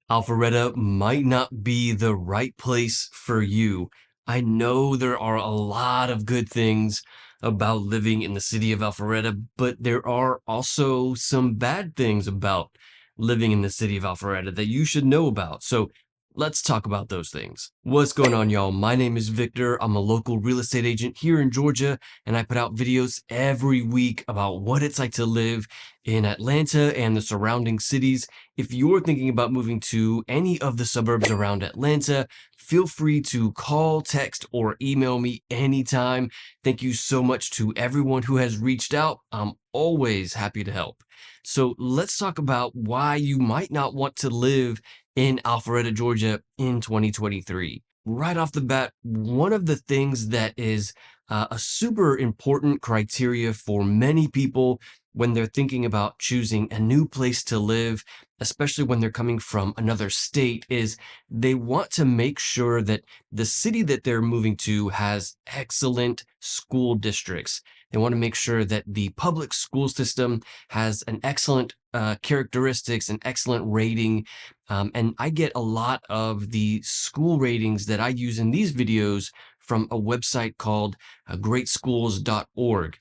Alpharetta might not be the right place for you. I know there are a lot of good things about living in the city of Alpharetta, but there are also some bad things about living in the city of Alpharetta that you should know about. So let's talk about those things. What's going on, y'all? My name is Victor. I'm a local real estate agent here in Georgia, and I put out videos every week about what it's like to live in Atlanta and the surrounding cities. If you're thinking about moving to any of the suburbs around Atlanta, feel free to call, text, or email me anytime. Thank you so much to everyone who has reached out. I'm always happy to help. So let's talk about why you might not want to live in Alpharetta, Georgia in 2023. Right off the bat, one of the things that is a super important criteria for many people when they're thinking about choosing a new place to live, especially when they're coming from another state, is they want to make sure that the city that they're moving to has excellent school districts. They want to make sure that the public school system has an excellent characteristics, an excellent rating. And I get a lot of the school ratings that I use in these videos from a website called greatschools.org.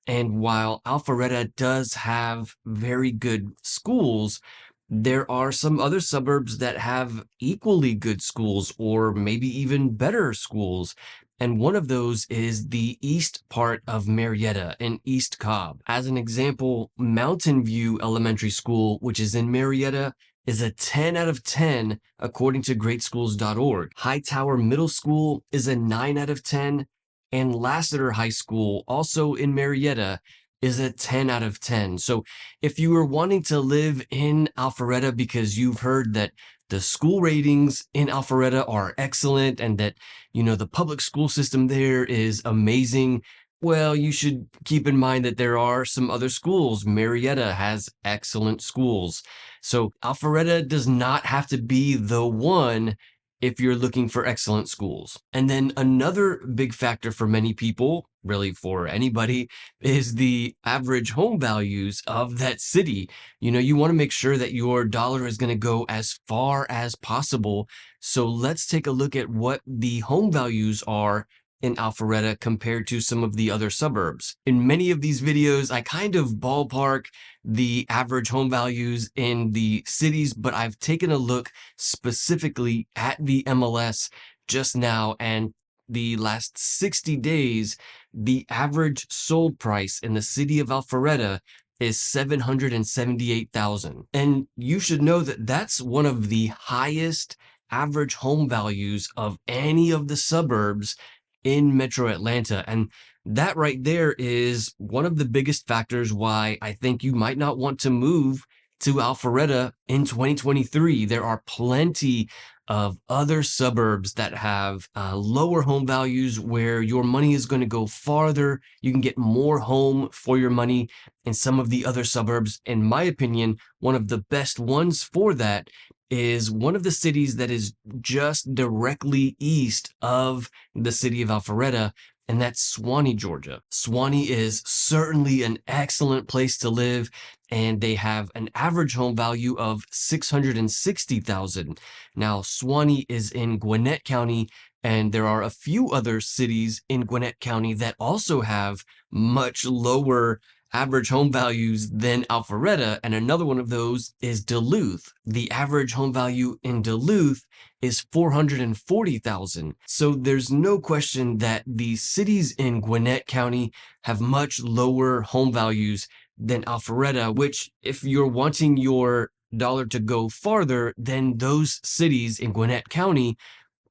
And while Alpharetta does have very good schools, there are some other suburbs that have equally good schools or maybe even better schools. And one of those is the east part of Marietta in East Cobb. As an example, Mountain View Elementary School, which is in Marietta, is a 10 out of 10 according to greatschools.org. Hightower Middle School is a 9 out of 10. And Lassiter High School, also in Marietta, is a 10 out of 10. So if you were wanting to live in Alpharetta because you've heard that the school ratings in Alpharetta are excellent and that, the public school system there is amazing, well, you should keep in mind that there are some other schools. Marietta has excellent schools. So Alpharetta does not have to be the one if you're looking for excellent schools. And then another big factor for many people, really for anybody, is the average home values of that city. You want to make sure that your dollar is going to go as far as possible. So let's take a look at what the home values are in Alpharetta compared to some of the other suburbs. In many of these videos, I kind of ballpark the average home values in the cities, but I've taken a look specifically at the MLS just now, and the last 60 days, the average sold price in the city of Alpharetta is $778,000. And you should know that that's one of the highest average home values of any of the suburbs in Metro Atlanta. And that right there is one of the biggest factors why I think you might not want to move to Alpharetta in 2023. There are plenty of other suburbs that have lower home values where your money is going to go farther. You can get more home for your money in some of the other suburbs. In my opinion, one of the best ones for that is one of the cities that is just directly east of the city of Alpharetta, and that's Suwanee, Georgia. Suwanee is certainly an excellent place to live, and they have an average home value of $660,000. Now, Suwanee is in Gwinnett County, and there are a few other cities in Gwinnett County that also have much lower average home values than Alpharetta, and another one of those is Duluth. The average home value in Duluth is $440,000. So there's no question that the cities in Gwinnett County have much lower home values than Alpharetta, which if you're wanting your dollar to go farther, then those cities in Gwinnett County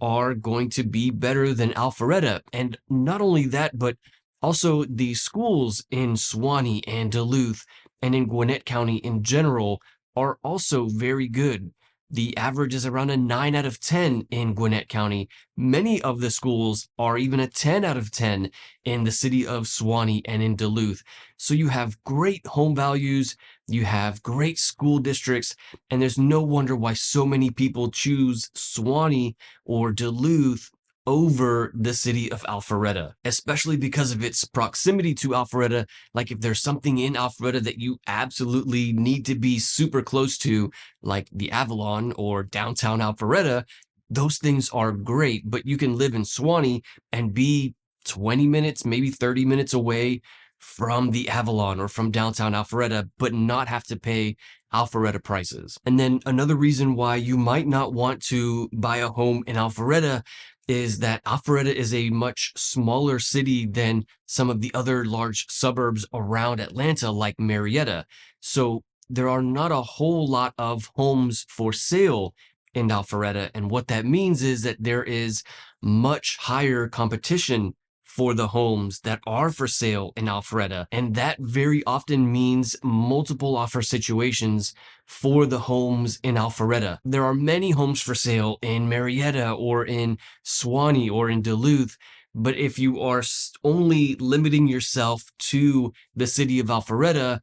are going to be better than Alpharetta. And not only that, but also the schools in Suwanee and Duluth and in Gwinnett County in general are also very good. The average is around a 9 out of 10 in Gwinnett County. Many of the schools are even a 10 out of 10 in the city of Suwanee and in Duluth. So you have great home values, you have great school districts, and there's no wonder why so many people choose Suwanee or Duluth over the city of Alpharetta, especially because of its proximity to Alpharetta. Like if there's something in Alpharetta that you absolutely need to be super close to, like the Avalon or downtown Alpharetta, those things are great, but you can live in Suwanee and be 20 minutes, maybe 30 minutes away from the Avalon or from downtown Alpharetta, but not have to pay Alpharetta prices. And then another reason why you might not want to buy a home in Alpharetta is that Alpharetta is a much smaller city than some of the other large suburbs around Atlanta, like Marietta. So there are not a whole lot of homes for sale in Alpharetta. And what that means is that there is much higher competition for the homes that are for sale in Alpharetta. And that very often means multiple offer situations for the homes in Alpharetta. There are many homes for sale in Marietta or in Suwanee or in Duluth. But if you are only limiting yourself to the city of Alpharetta,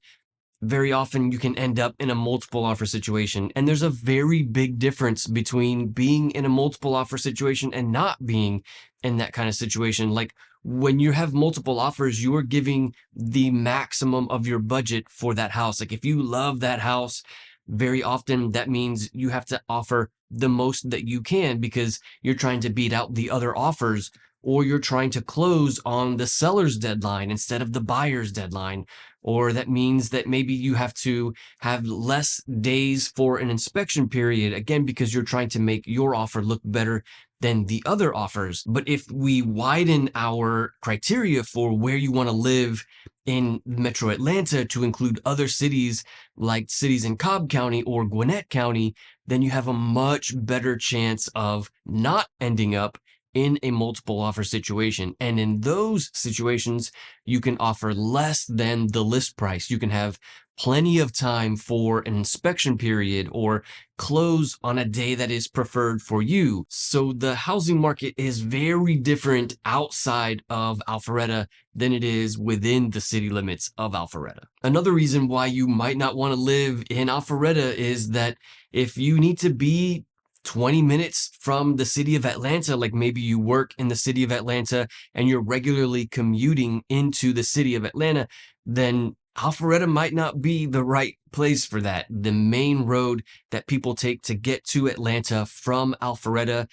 very often you can end up in a multiple offer situation. And there's a very big difference between being in a multiple offer situation and not being in that kind of situation. Like when you have multiple offers, you are giving the maximum of your budget for that house. Like if you love that house, very often that means you have to offer the most that you can because you're trying to beat out the other offers, or you're trying to close on the seller's deadline instead of the buyer's deadline. Or that means that maybe you have to have less days for an inspection period, again, because you're trying to make your offer look better than the other offers. But if we widen our criteria for where you want to live in Metro Atlanta to include other cities like cities in Cobb County or Gwinnett County, then you have a much better chance of not ending up in a multiple offer situation. And in those situations, you can offer less than the list price. You can have plenty of time for an inspection period or close on a day that is preferred for you. So the housing market is very different outside of Alpharetta than it is within the city limits of Alpharetta. Another reason why you might not want to live in Alpharetta is that if you need to be 20 minutes from the city of Atlanta, like maybe you work in the city of Atlanta and you're regularly commuting into the city of Atlanta, then Alpharetta might not be the right place for that. The main road that people take to get to Atlanta from Alpharetta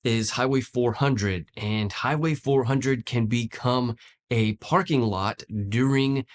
is Highway 400, and Highway 400 can become a parking lot during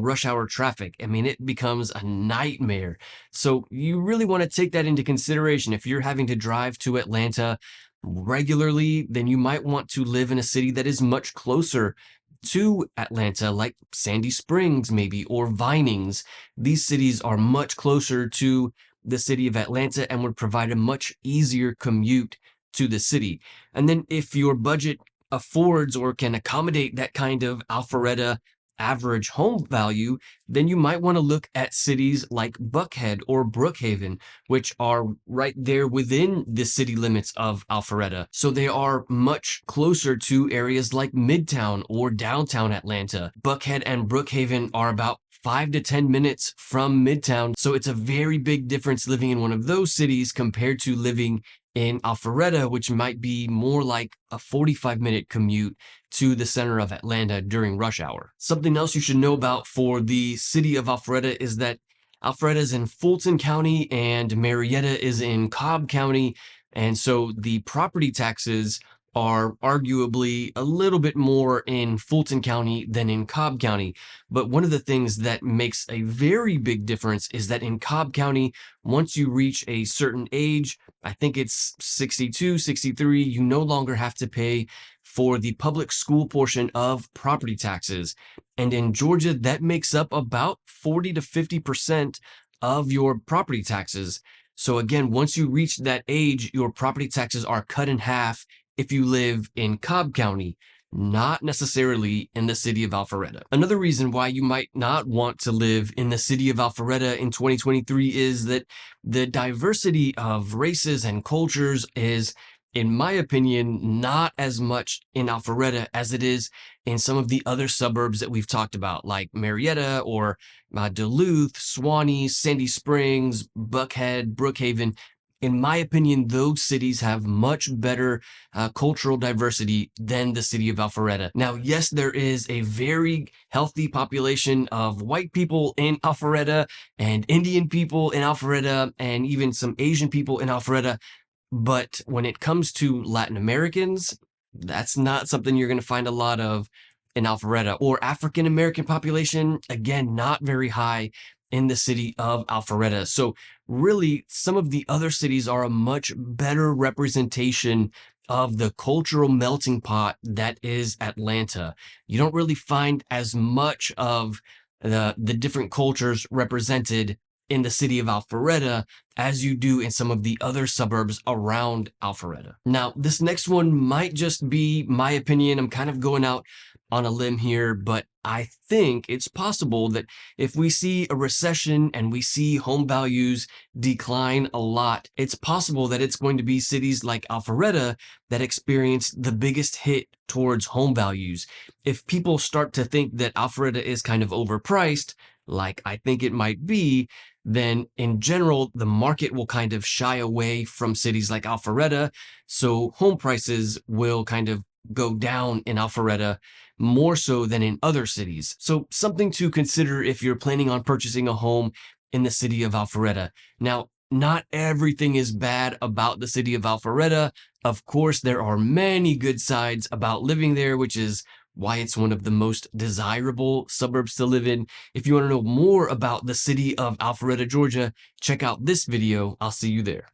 rush hour traffic. I mean, it becomes a nightmare. So you really want to take that into consideration. If you're having to drive to Atlanta regularly, then you might want to live in a city that is much closer to Atlanta, like Sandy Springs, maybe, or Vinings. These cities are much closer to the city of Atlanta and would provide a much easier commute to the city. And then if your budget affords or can accommodate that kind of Alpharetta average home value, then you might want to look at cities like Buckhead or Brookhaven, which are right there within the city limits of Alpharetta. So they are much closer to areas like Midtown or downtown Atlanta. Buckhead and Brookhaven are about 5 to 10 minutes from Midtown. So it's a very big difference living in one of those cities compared to living in Alpharetta, which might be more like a 45-minute commute to the center of Atlanta during rush hour. Something else you should know about for the city of Alpharetta is that Alpharetta is in Fulton County and Marietta is in Cobb County. And so the property taxes are arguably a little bit more in Fulton County than in Cobb County. But one of the things that makes a very big difference is that in Cobb County, once you reach a certain age, I think it's 62, 63, you no longer have to pay for the public school portion of property taxes. And in Georgia, that makes up about 40 to 50% of your property taxes. So again, once you reach that age, your property taxes are cut in half if you live in Cobb County, not necessarily in the city of Alpharetta. Another reason why you might not want to live in the city of Alpharetta in 2023 is that the diversity of races and cultures is, in my opinion, not as much in Alpharetta as it is in some of the other suburbs that we've talked about, like Marietta or Duluth, Suwanee, Sandy Springs, Buckhead, Brookhaven. in my opinion, those cities have much better cultural diversity than the city of Alpharetta. Now, yes, there is a very healthy population of white people in Alpharetta and Indian people in Alpharetta and even some Asian people in Alpharetta. But when it comes to Latin Americans, that's not something you're going to find a lot of in Alpharetta. Or African American population, again, not very high in the city of Alpharetta. So really, some of the other cities are a much better representation of the cultural melting pot that is Atlanta. You don't really find as much of the different cultures represented in the city of Alpharetta as you do in some of the other suburbs around Alpharetta. Now, this next one might just be my opinion. I'm kind of going out on a limb here, but I think it's possible that if we see a recession and we see home values decline a lot, it's possible that it's going to be cities like Alpharetta that experience the biggest hit towards home values. If people start to think that Alpharetta is kind of overpriced, like I think it might be, then in general, the market will kind of shy away from cities like Alpharetta. So home prices will kind of go down in Alpharetta more so than in other cities. So something to consider if you're planning on purchasing a home in the city of Alpharetta. Now, not everything is bad about the city of Alpharetta. Of course, there are many good sides about living there, which is why it's one of the most desirable suburbs to live in. If you want to know more about the city of Alpharetta, Georgia, check out this video. I'll see you there.